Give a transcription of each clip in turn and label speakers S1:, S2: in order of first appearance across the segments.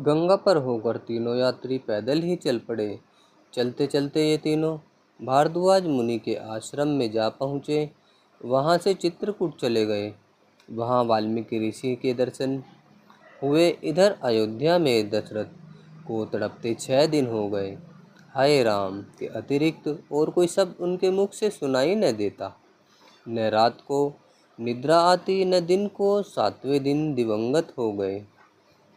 S1: गंगा पर होकर तीनों यात्री पैदल ही चल पड़े। चलते चलते ये तीनों भारद्वाज मुनि के आश्रम में जा पहुँचे। वहाँ से चित्रकूट चले गए। वहाँ वाल्मीकि ऋषि के दर्शन हुए। इधर अयोध्या में दशरथ को तड़पते 6 दिन हो गए। हाय राम के अतिरिक्त और कोई शब्द उनके मुख से सुनाई न देता। न रात को निद्रा आती, न दिन को। 7वें दिन दिवंगत हो गए।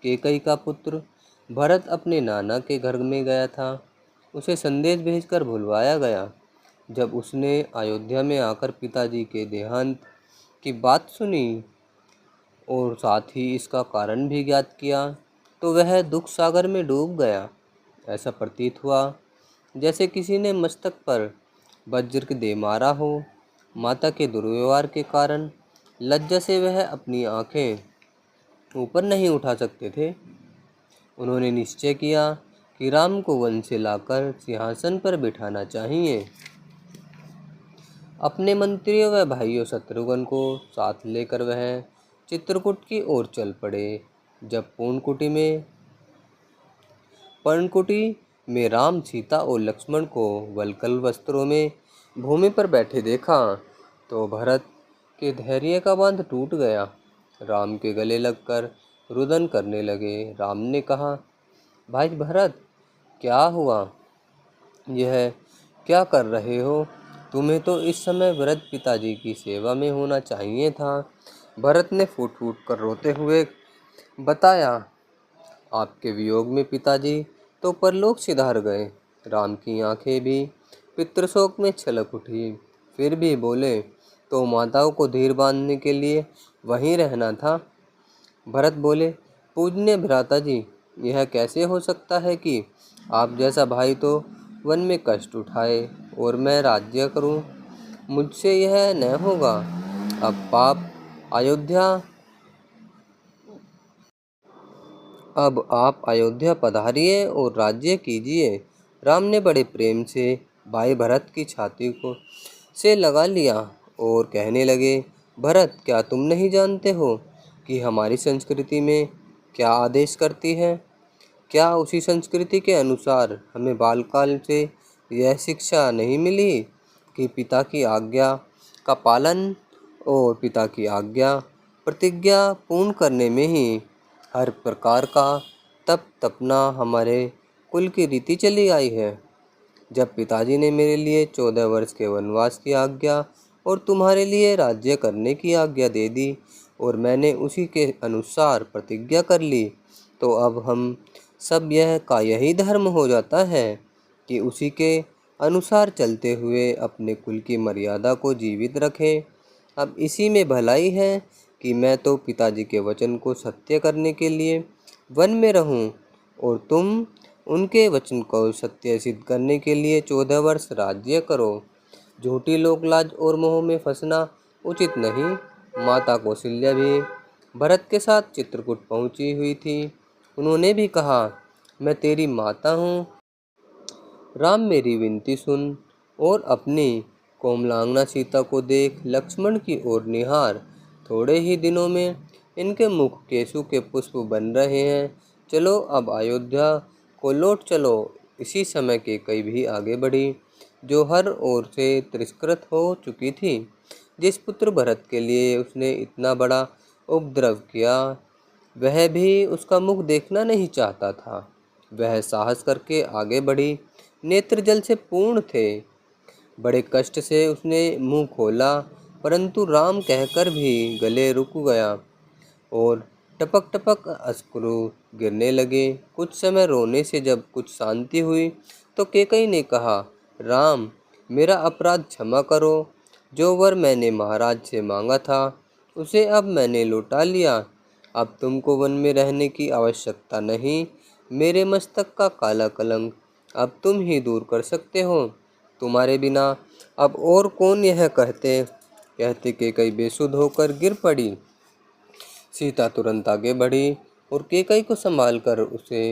S1: कैकई का पुत्र भरत अपने नाना के घर में गया था। उसे संदेश भेजकर भुलवाया गया। जब उसने अयोध्या में आकर पिताजी के देहांत की बात सुनी और साथ ही इसका कारण भी ज्ञात किया, तो वह दुख सागर में डूब गया। ऐसा प्रतीत हुआ जैसे किसी ने मस्तक पर वज्र दे मारा हो। माता के दुर्व्यवहार के कारण लज्जा से वह अपनी आंखें ऊपर नहीं उठा सकते थे। उन्होंने निश्चय किया कि राम को वन से लाकर सिंहासन पर बिठाना चाहिए। अपने मंत्रियों व भाइयों शत्रुघ्न को साथ लेकर वह चित्रकूट की ओर चल पड़े। जब पर्णकुटी में राम, सीता और लक्ष्मण को वल्कल वस्त्रों में भूमि पर बैठे देखा, तो भरत के धैर्य का बांध टूट गया। राम के गले लगकर रुदन करने लगे। राम ने कहा, भाई भरत, क्या हुआ? यह क्या कर रहे हो? तुम्हें तो इस समय वृद्ध पिताजी की सेवा में होना चाहिए था। भरत ने फूट फूट कर रोते हुए बताया, आपके वियोग में पिताजी तो परलोक सिधार गए। राम की आंखें भी पितृशोक में छलक उठी। फिर भी बोले, तो माताओं को धीर बांधने के लिए वहीं रहना था। भरत बोले, पूजनीय भ्राता जी, यह कैसे हो सकता है कि आप जैसा भाई तो वन में कष्ट उठाए और मैं राज्य करूं? मुझसे यह न होगा। अयोध्या अब आप अयोध्या पधारिए और राज्य कीजिए। राम ने बड़े प्रेम से भाई भरत की छाती को से लगा लिया और कहने लगे, भरत, क्या तुम नहीं जानते हो कि हमारी संस्कृति में क्या आदेश करती है? क्या उसी संस्कृति के अनुसार हमें बालकाल से यह शिक्षा नहीं मिली कि पिता की आज्ञा का पालन और पिता की आज्ञा प्रतिज्ञा पूर्ण करने में ही हर प्रकार का तप तपना हमारे कुल की रीति चली आई है। जब पिताजी ने मेरे लिए 14 वर्ष के वनवास की आज्ञा और तुम्हारे लिए राज्य करने की आज्ञा दे दी और मैंने उसी के अनुसार प्रतिज्ञा कर ली, तो अब हम सब यही धर्म हो जाता है कि उसी के अनुसार चलते हुए अपने कुल की मर्यादा को जीवित रखें। अब इसी में भलाई है कि मैं तो पिताजी के वचन को सत्य करने के लिए वन में रहूं और तुम उनके वचन को सत्य सिद्ध करने के लिए 14 वर्ष राज्य करो। झूठी लोकलाज और मोह में फंसना उचित नहीं। माता कौशल्या भी भरत के साथ चित्रकूट पहुंची हुई थी। उन्होंने भी कहा, मैं तेरी माता हूँ। राम, मेरी विनती सुन और अपनी कोमलांगना सीता को देख। लक्ष्मण की ओर निहार। थोड़े ही दिनों में इनके मुख केसु के पुष्प बन रहे हैं। चलो अब अयोध्या को लौट चलो। इसी समय कैकई भी आगे बढ़ी, जो हर ओर से तिरस्कृत हो चुकी थी। जिस पुत्र भरत के लिए उसने इतना बड़ा उपद्रव किया, वह भी उसका मुख देखना नहीं चाहता था। वह साहस करके आगे बढ़ी, नेत्र जल से पूर्ण थे। बड़े कष्ट से उसने मुंह खोला, परंतु राम कहकर भी गले रुक गया और टपक टपक अश्रु गिरने लगे। कुछ समय रोने से जब कुछ शांति हुई, तो कैकई ने कहा, राम, मेरा अपराध क्षमा करो। जो वर मैंने महाराज से मांगा था, उसे अब मैंने लौटा लिया। अब तुमको वन में रहने की आवश्यकता नहीं। मेरे मस्तक का काला कलंक अब तुम ही दूर कर सकते हो। तुम्हारे बिना अब और कौन? यह कहते कैकई बेसुध होकर गिर पड़ी। सीता तुरंत आगे बढ़ी और कैकई को संभाल कर उसे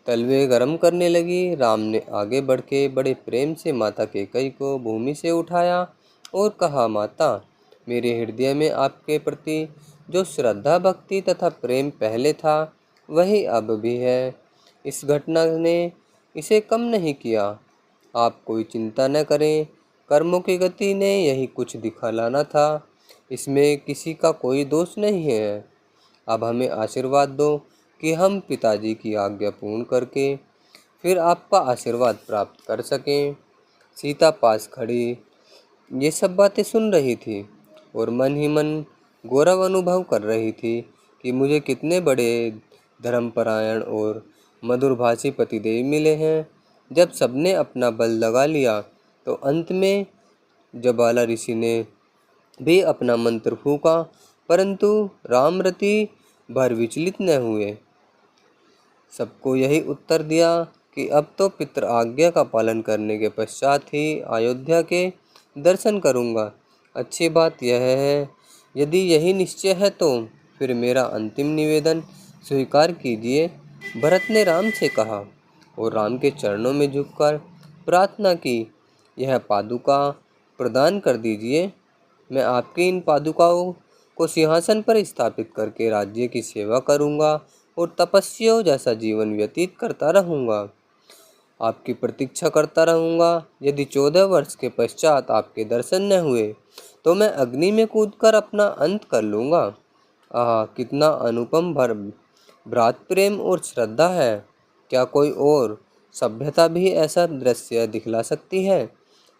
S1: तलवे गरम करने लगी। राम ने आगे बढ़ के बड़े प्रेम से माता कैकई को भूमि से उठाया और कहा, माता, मेरे हृदय में आपके प्रति जो श्रद्धा भक्ति तथा प्रेम पहले था, वही अब भी है। इस घटना ने इसे कम नहीं किया। आप कोई चिंता न करें, कर्मों की गति ने यही कुछ दिखलाना था। इसमें किसी का कोई दोष नहीं है। अब हमें आशीर्वाद दो कि हम पिताजी की आज्ञा पूर्ण करके फिर आपका आशीर्वाद प्राप्त कर सकें। सीता पास खड़ी ये सब बातें सुन रही थी और मन ही मन गौरव अनुभव कर रही थी कि मुझे कितने बड़े धर्मपरायण और मधुरभाषी पतिदेव मिले हैं। जब सबने अपना बल लगा लिया तो अंत में जबाला ऋषि ने भी अपना मंत्र फूंका, परंतु रामरति भर विचलित न हुए। सबको यही उत्तर दिया कि अब तो पितृ आज्ञा का पालन करने के पश्चात ही अयोध्या के दर्शन करूंगा। अच्छी बात यह है, यदि यही निश्चय है तो फिर मेरा अंतिम निवेदन स्वीकार कीजिए। भरत ने राम से कहा और राम के चरणों में झुककर प्रार्थना की, यह पादुका प्रदान कर दीजिए। मैं आपकी इन पादुकाओं को सिंहासन पर स्थापित करके राज्य की सेवा करूंगा और तपस्वियों जैसा जीवन व्यतीत करता रहूंगा। आपकी प्रतीक्षा करता रहूंगा। यदि 14 वर्ष के पश्चात आपके दर्शन न हुए तो मैं अग्नि में कूदकर अपना अंत कर लूंगा। आह, कितना अनुपम भ्रात प्रेम और श्रद्धा है। क्या कोई और सभ्यता भी ऐसा दृश्य दिखला सकती है?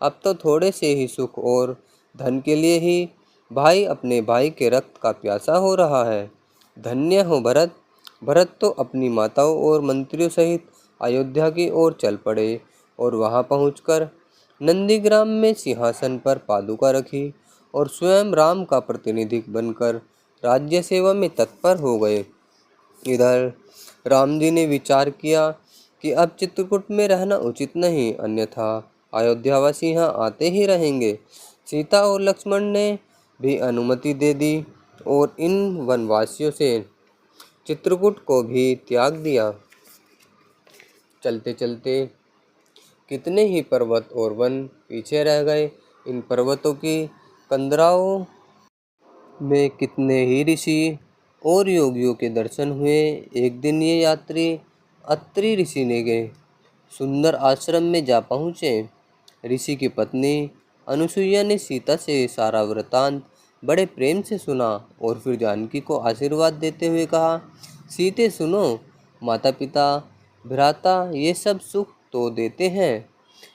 S1: अब तो थोड़े से ही सुख और धन के लिए ही भाई अपने भाई के रक्त का प्यासा हो रहा है। धन्य हो भरत। भरत तो अपनी माताओं और मंत्रियों सहित अयोध्या की ओर चल पड़े और वहां पहुंचकर नंदीग्राम में सिंहासन पर पादुका रखी और स्वयं राम का प्रतिनिधि बनकर राज्य सेवा में तत्पर हो गए। इधर राम जी ने विचार किया कि अब चित्रकूट में रहना उचित नहीं, अन्यथा अयोध्यावासी यहाँ आते ही रहेंगे। सीता और लक्ष्मण ने भी अनुमति दे दी और इन वनवासियों से चित्रकूट को भी त्याग दिया। चलते चलते कितने ही पर्वत और वन पीछे रह गए। इन पर्वतों की कंदराओं में कितने ही ऋषि और योगियों के दर्शन हुए। एक दिन ये यात्री अत्रि ऋषि ने गए सुंदर आश्रम में जा पहुँचे। ऋषि की पत्नी अनुसुईया ने सीता से सारा वृतांत बड़े प्रेम से सुना और फिर जानकी को आशीर्वाद देते हुए कहा, सीते सुनो, माता पिता भ्राता ये सब सुख तो देते हैं,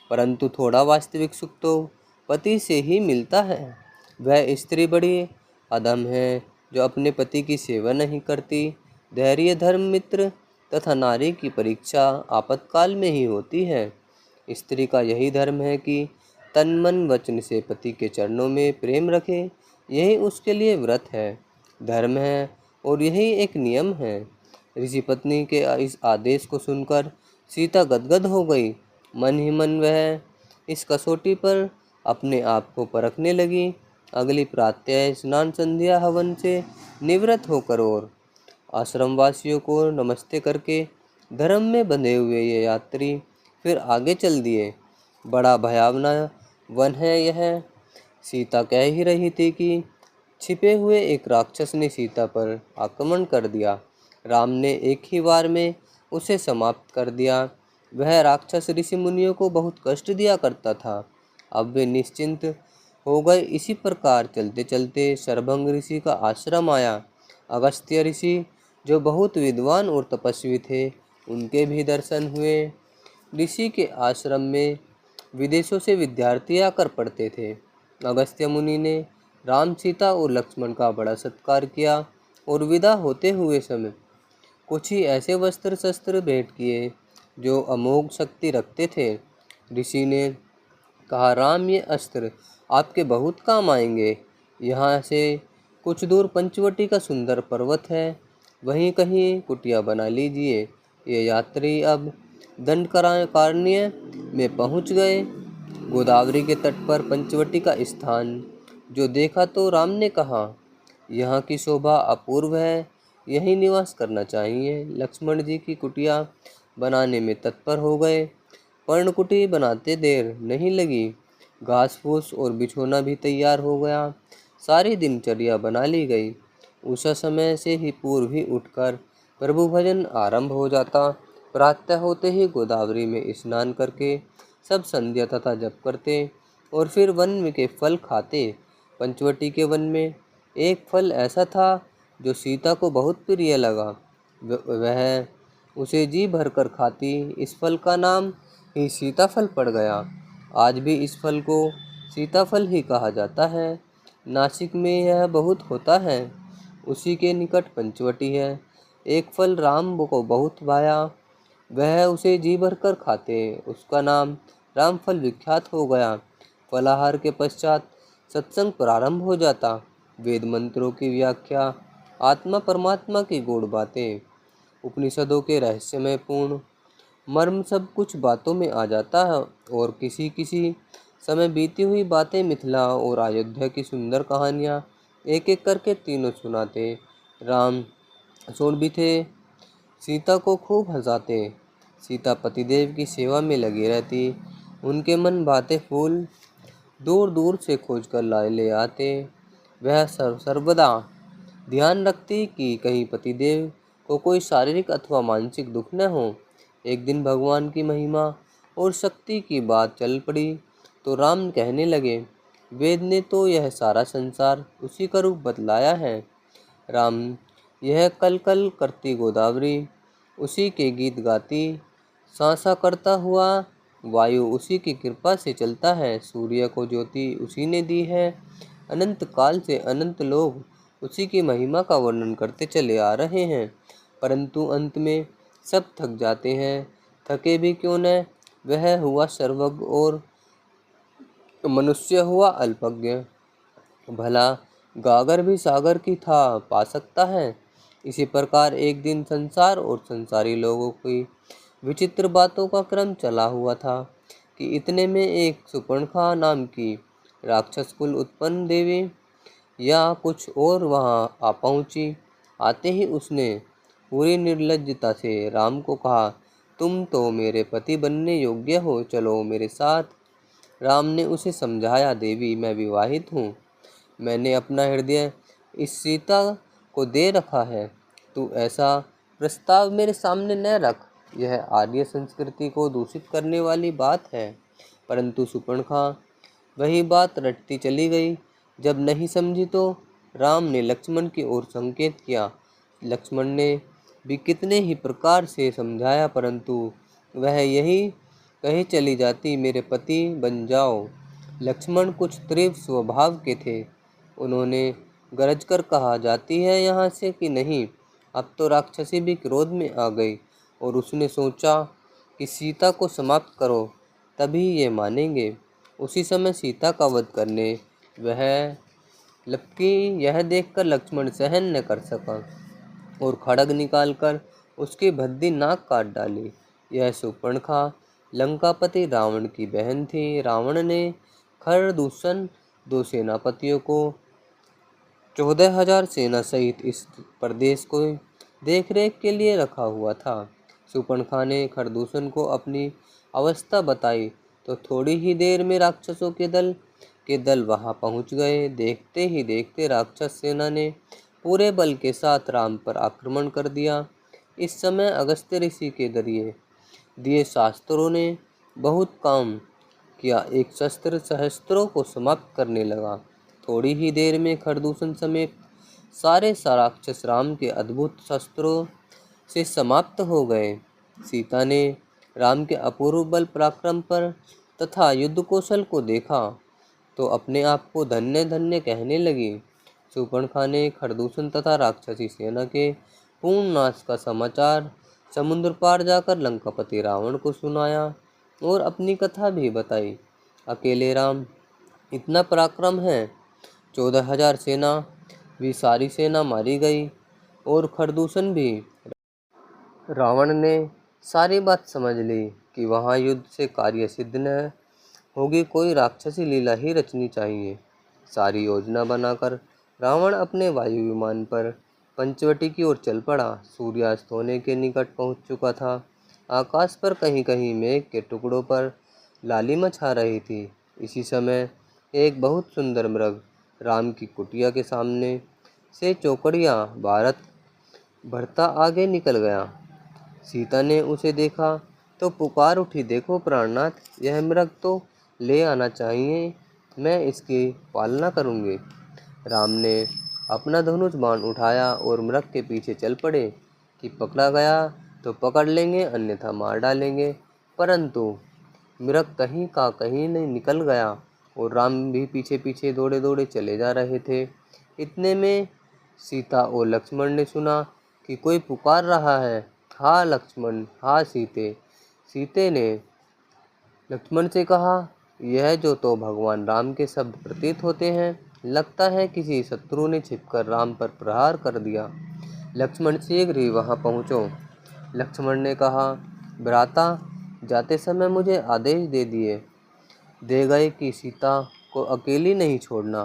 S1: परंतु थोड़ा वास्तविक सुख तो पति से ही मिलता है। वह स्त्री बड़ी अधम है जो अपने पति की सेवा नहीं करती। धैर्य धर्म मित्र तथा नारी की परीक्षा आपातकाल में ही होती है। स्त्री का यही धर्म है कि तन मन वचन से पति के चरणों में प्रेम रखे। यही उसके लिए व्रत है, धर्म है और यही एक नियम है। ऋषि पत्नी के इस आदेश को सुनकर सीता गदगद हो गई। मन ही मन वह इस कसौटी पर अपने आप को परखने लगी। अगली प्रातः स्नान संध्या हवन से निवृत्त होकर और आश्रमवासियों को नमस्ते करके धर्म में बंधे हुए ये यात्री फिर आगे चल दिए। बड़ा भयावना वन है यह। सीता कह ही रही थी कि छिपे हुए एक राक्षस ने सीता पर आक्रमण कर दिया। राम ने एक ही बार में उसे समाप्त कर दिया। वह राक्षस ऋषि मुनियों को बहुत कष्ट दिया करता था। अब वे निश्चिंत हो गए। इसी प्रकार चलते चलते शरभंग ऋषि का आश्रम आया। अगस्त्य ऋषि जो बहुत विद्वान और तपस्वी थे, उनके भी दर्शन हुए। ऋषि के आश्रम में विदेशों से विद्यार्थी आकर पढ़ते थे। अगस्त्य मुनि ने राम, सीता और लक्ष्मण का बड़ा सत्कार किया और विदा होते हुए समय कुछ ही ऐसे वस्त्र शस्त्र भेंट किए जो अमोघ शक्ति रखते थे। ऋषि ने कहा, राम, ये अस्त्र आपके बहुत काम आएंगे। यहाँ से कुछ दूर पंचवटी का सुंदर पर्वत है, वहीं कहीं कुटिया बना लीजिए। ये यात्री अब दंडकारण्य में पहुँच गए। गोदावरी के तट पर पंचवटी का स्थान जो देखा तो राम ने कहा, यहाँ की शोभा अपूर्व है, यहीं निवास करना चाहिए। लक्ष्मण जी की कुटिया बनाने में तत्पर हो गए। पर्णकुटी बनाते देर नहीं लगी। घास फूस और बिछौना भी तैयार हो गया। सारी दिनचर्या बना ली गई। उस समय से ही पूर्व ही उठकर प्रभु भजन आरंभ हो जाता। प्रातः होते ही गोदावरी में स्नान करके सब संध्या तथा जप करते और फिर वन के फल खाते। पंचवटी के वन में एक फल ऐसा था जो सीता को बहुत प्रिय लगा। वह उसे जी भरकर खाती। इस फल का नाम ही सीताफल पड़ गया। आज भी इस फल को सीताफल ही कहा जाता है। नासिक में यह बहुत होता है। उसी के निकट पंचवटी है। एक फल राम को बहुत भाया। वह उसे जी भरकर खाते। उसका नाम रामफल विख्यात हो गया। फलाहार के पश्चात सत्संग प्रारंभ हो जाता। वेद मंत्रों की व्याख्या, आत्मा परमात्मा की गूढ़ बातें, उपनिषदों के रहस्यमय पूर्ण मर्म सब कुछ बातों में आ जाता है। और किसी किसी समय बीती हुई बातें, मिथिला और अयोध्या की सुंदर कहानियाँ एक एक करके तीनों सुनाते। राम सोड़ भी थे, सीता को खूब हंसाते। सीता पतिदेव की सेवा में लगी रहती। उनके मन भाते फूल दूर दूर से खोज कर ले आते। वह सर्वदा ध्यान रखती कि कहीं पतिदेव को कोई शारीरिक अथवा मानसिक दुख न हो। एक दिन भगवान की महिमा और शक्ति की बात चल पड़ी तो राम कहने लगे, वेद ने तो यह सारा संसार उसी का रूप बतलाया है। राम, यह कल कल करती गोदावरी उसी के गीत गाती। सांसा करता हुआ वायु उसी की कृपा से चलता है। सूर्य को ज्योति उसी ने दी है। अनंत काल से अनंत लोग उसी की महिमा का वर्णन करते चले आ रहे हैं, परंतु अंत में सब थक जाते हैं। थके भी क्यों न, वह हुआ सर्वज्ञ और मनुष्य हुआ अल्पज्ञ। भला गागर भी सागर की था पा सकता है। इसी प्रकार एक दिन संसार और संसारी लोगों की विचित्र बातों का क्रम चला हुआ था कि इतने में एक सुपर्णखा नाम की राक्षस कुल उत्पन्न देवी या कुछ और वहां आ पहुंची। आते ही उसने पूरी निर्लज्जता से राम को कहा, तुम तो मेरे पति बनने योग्य हो, चलो मेरे साथ। राम ने उसे समझाया, देवी मैं विवाहित हूँ। मैंने अपना हृदय इस सीता को दे रखा है। तू ऐसा प्रस्ताव मेरे सामने न रख। यह आर्य संस्कृति को दूषित करने वाली बात है। परंतु सुपर्णखा वही बात रटती चली गई। जब नहीं समझी तो राम ने लक्ष्मण की ओर संकेत किया। लक्ष्मण ने भी कितने ही प्रकार से समझाया, परंतु वह यही कहे चली जाती, मेरे पति बन जाओ। लक्ष्मण कुछ तीव्र स्वभाव के थे। उन्होंने गरज कर कहा, जाती है यहाँ से कि नहीं। अब तो राक्षसी भी क्रोध में आ गई और उसने सोचा कि सीता को समाप्त करो, तभी ये मानेंगे। उसी समय सीता का वध करने वह लपकी। यह देखकर लक्ष्मण सहन न कर सका और खड्ग निकालकर उसकी भद्दी नाक काट डाली। यह सुपर्णखा लंकापति रावण की बहन थी। रावण ने खरदूषण दो सेनापतियों को 14,000 सेना सहित इस प्रदेश को देखरेख के लिए रखा हुआ था। सुपर्णखा ने खरदूषण को अपनी अवस्था बताई तो थोड़ी ही देर में राक्षसों के दल वहां पहुंच गए। देखते ही देखते राक्षस सेना ने पूरे बल के साथ राम पर आक्रमण कर दिया। इस समय अगस्त्य ऋषि के जरिए दिए शास्त्रों ने बहुत काम किया। एक शस्त्र सहस्त्रों को समाप्त करने लगा। थोड़ी ही देर में खरदूषण समेत सारे राक्षस राम के अद्भुत शस्त्रों से समाप्त हो गए। सीता ने राम के अपूर्व बल पराक्रम पर तथा युद्ध कौशल को देखा तो अपने आप को धन्य धन्य कहने लगी। सुपर्णखा ने खरदूषण तथा राक्षसी सेना के पूर्ण नाश का समाचार समुद्र पार जाकर लंकापति रावण को सुनाया और अपनी कथा भी बताई। अकेले राम इतना पराक्रम है, 14,000 सेना भी सारी सेना मारी गई और खरदूषण भी। रावण ने सारी बात समझ ली कि वहाँ युद्ध से कार्य सिद्ध न होगी, कोई राक्षसी लीला ही रचनी चाहिए। सारी योजना बनाकर रावण अपने वायु विमान पर पंचवटी की ओर चल पड़ा। सूर्यास्त होने के निकट पहुंच चुका था। आकाश पर कहीं कहीं मेघ के टुकड़ों पर लालिमा छा रही थी। इसी समय एक बहुत सुंदर मृग राम की कुटिया के सामने से चौकड़िया भारत बढ़ता आगे निकल गया। सीता ने उसे देखा तो पुकार उठी, देखो प्राणनाथ, यह मृग तो ले आना चाहिए, मैं इसकी पालना करूँगी। राम ने अपना धनुष बाण उठाया और मृग के पीछे चल पड़े कि पकड़ा गया तो पकड़ लेंगे, अन्यथा मार डालेंगे। परंतु मृग कहीं का कहीं नहीं निकल गया और राम भी पीछे पीछे दौड़े दौड़े चले जा रहे थे। इतने में सीता और लक्ष्मण ने सुना कि कोई पुकार रहा है, हाँ लक्ष्मण, हाँ सीते। सीते ने लक्ष्मण से कहा, यह जो तो भगवान राम के शब्द प्रतीत होते हैं, लगता है किसी शत्रु ने छिपकर राम पर प्रहार कर दिया। लक्ष्मण शीघ्र ही वहां पहुंचो। लक्ष्मण ने कहा, भ्राता, जाते समय मुझे आदेश दे गए कि सीता को अकेली नहीं छोड़ना।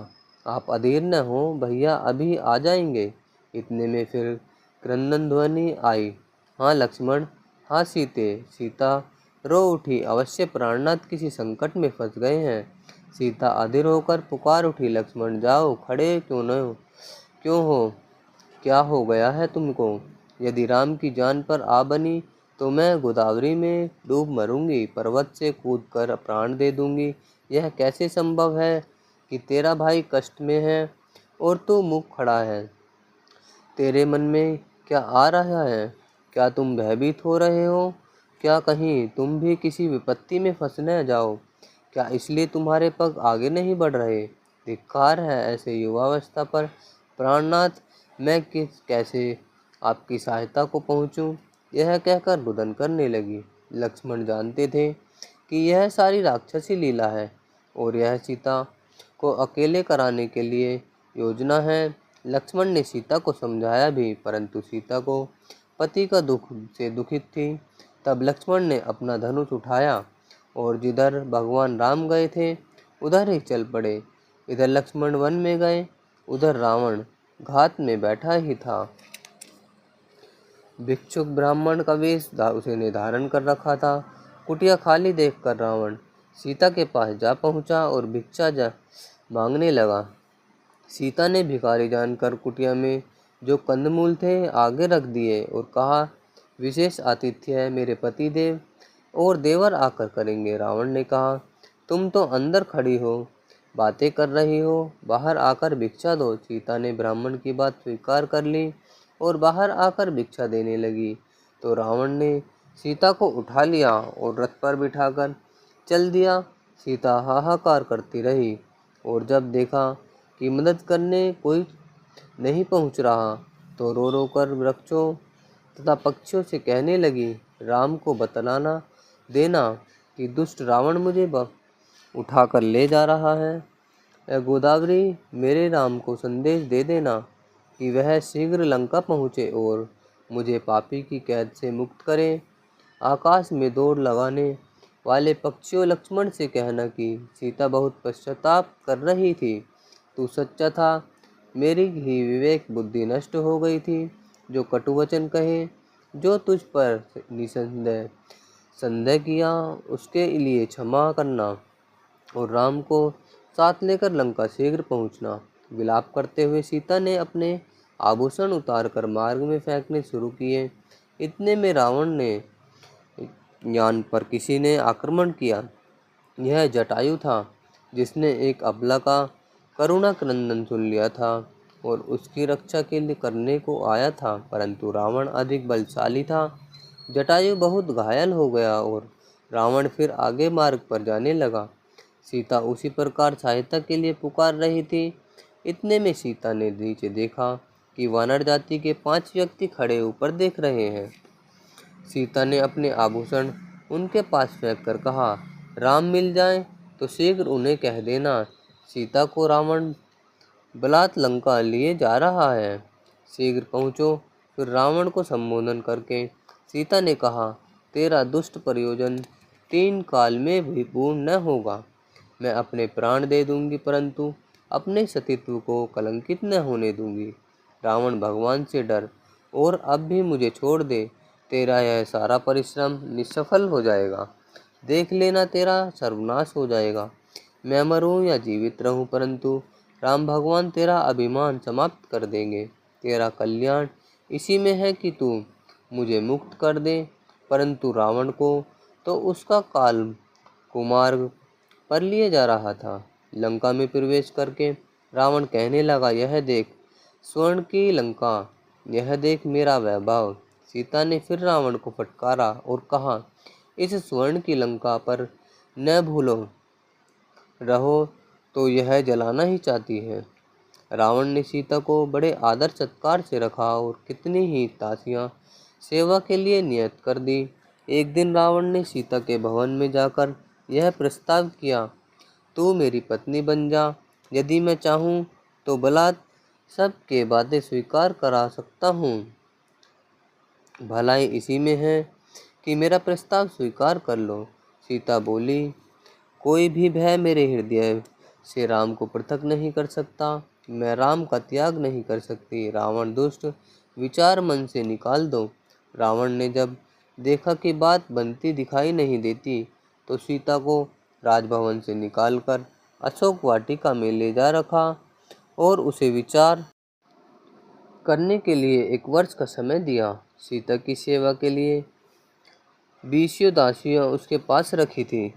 S1: आप अधीर न हो भैया, अभी आ जाएंगे। इतने में फिर क्रंदन ध्वनि आई, हाँ लक्ष्मण, हाँ सीते। सीता रो उठी, अवश्य प्राणनाथ किसी संकट में फंस गए हैं। सीता अधीर होकर पुकार उठी, लक्ष्मण जाओ, खड़े क्यों हो, क्या हो गया है तुमको? यदि राम की जान पर आ बनी तो मैं गोदावरी में डूब मरूंगी, पर्वत से कूदकर प्राण दे दूंगी। यह कैसे संभव है कि तेरा भाई कष्ट में है और तू मुँह खड़ा है? तेरे मन में क्या आ रहा है? क्या तुम भयभीत हो रहे हो? क्या कहीं तुम भी किसी विपत्ति में फंस न जाओ? क्या इसलिए तुम्हारे पग आगे नहीं बढ़ रहे? धिक्कार है ऐसे युवावस्था पर। प्राणनाथ, मैं कैसे आपकी सहायता को पहुँचूं? यह कहकर रुदन करने लगी। लक्ष्मण जानते थे कि यह सारी राक्षसी लीला है और यह सीता को अकेले कराने के लिए योजना है। लक्ष्मण ने सीता को समझाया भी, परंतु सीता को पति का दुख से दुखित थी। तब लक्ष्मण ने अपना धनुष उठाया और जिधर भगवान राम गए थे उधर ही चल पड़े। इधर लक्ष्मण वन में गए, उधर रावण घात में बैठा ही था। भिक्षुक ब्राह्मण का वेश उसने धारण कर रखा था। कुटिया खाली देखकर रावण सीता के पास जा पहुंचा और भिक्षा मांगने लगा। सीता ने भिखारी जानकर कुटिया में जो कंदमूल थे आगे रख दिए और कहा, विशेष आतिथ्य है, मेरे पति देव और देवर आकर करेंगे। रावण ने कहा, तुम तो अंदर खड़ी हो, बातें कर रही हो, बाहर आकर भिक्षा दो। सीता ने ब्राह्मण की बात स्वीकार कर ली और बाहर आकर भिक्षा देने लगी। तो रावण ने सीता को उठा लिया और रथ पर बिठाकर चल दिया। सीता हाहाकार करती रही और जब देखा कि मदद करने कोई नहीं पहुंच रहा तो रो रो कर वृक्षों तथा पक्षियों से कहने लगी, राम को बतलाना देना कि दुष्ट रावण मुझे उठाकर ले जा रहा है। गोदावरी, मेरे राम को संदेश दे देना कि वह शीघ्र लंका पहुँचे और मुझे पापी की कैद से मुक्त करे। आकाश में दौड़ लगाने वाले पक्षियों, लक्ष्मण से कहना कि सीता बहुत पश्चाताप कर रही थी, तू सच्चा था, मेरी ही विवेक बुद्धि नष्ट हो गई थी। जो कटुवचन कहे, जो तुझ पर निसंदेह संदेह किया, उसके लिए क्षमा करना और राम को साथ लेकर लंका शीघ्र पहुंचना। विलाप करते हुए सीता ने अपने आभूषण उतारकर मार्ग में फेंकने शुरू किए। इतने में रावण ने यान पर किसी ने आक्रमण किया। यह जटायु था, जिसने एक अबला का करुणा क्रंदन सुन लिया था और उसकी रक्षा के लिए करने को आया था, परंतु रावण अधिक बलशाली था। जटायु बहुत घायल हो गया और रावण फिर आगे मार्ग पर जाने लगा। सीता उसी प्रकार सहायता के लिए पुकार रही थी। इतने में सीता ने नीचे देखा कि वानर जाति के 5 व्यक्ति खड़े ऊपर देख रहे हैं। सीता ने अपने आभूषण उनके पास फेंक कर कहा, राम मिल जाए तो शीघ्र उन्हें कह देना, सीता को रावण बलात् लंका लिए जा रहा है, शीघ्र पहुँचो। फिर रावण को संबोधन करके सीता ने कहा, तेरा दुष्ट प्रयोजन 3 काल में भी पूर्ण न होगा। मैं अपने प्राण दे दूंगी, परंतु अपने सतीत्व को कलंकित न होने दूंगी। रावण भगवान से डर और अब भी मुझे छोड़ दे, तेरा यह सारा परिश्रम निष्सफल हो जाएगा। देख लेना, तेरा सर्वनाश हो जाएगा। मैं मरूं या जीवित रहूं, परंतु राम भगवान तेरा अभिमान समाप्त कर देंगे। तेरा कल्याण इसी में है कि तू मुझे मुक्त कर दे। परंतु रावण को तो उसका काल कुमार्ग पर लिए जा रहा था। लंका में प्रवेश करके रावण कहने लगा, यह देख स्वर्ण की लंका, यह देख मेरा वैभव। सीता ने फिर रावण को फटकारा और कहा, इस स्वर्ण की लंका पर न भूलो रहो तो यह जलाना ही चाहती है। रावण ने सीता को बड़े आदर सत्कार से रखा और कितनी ही दासियां सेवा के लिए नियत कर दी। एक दिन रावण ने सीता के भवन में जाकर यह प्रस्ताव किया, तू मेरी पत्नी बन जा। यदि मैं चाहूँ तो बलात् सबके बातें स्वीकार करा सकता हूँ। भलाई इसी में है कि मेरा प्रस्ताव स्वीकार कर लो। सीता बोली, कोई भी भय मेरे हृदय से राम को पृथक नहीं कर सकता। मैं राम का त्याग नहीं कर सकती। रावण दुष्ट, विचार मन से निकाल दो। रावण ने जब देखा कि बात बनती दिखाई नहीं देती, तो सीता को राजभवन से निकालकर अशोक वाटिका में ले जा रखा और उसे विचार करने के लिए 1 वर्ष का समय दिया। सीता की सेवा के लिए 20 दासियां उसके पास रखी थी।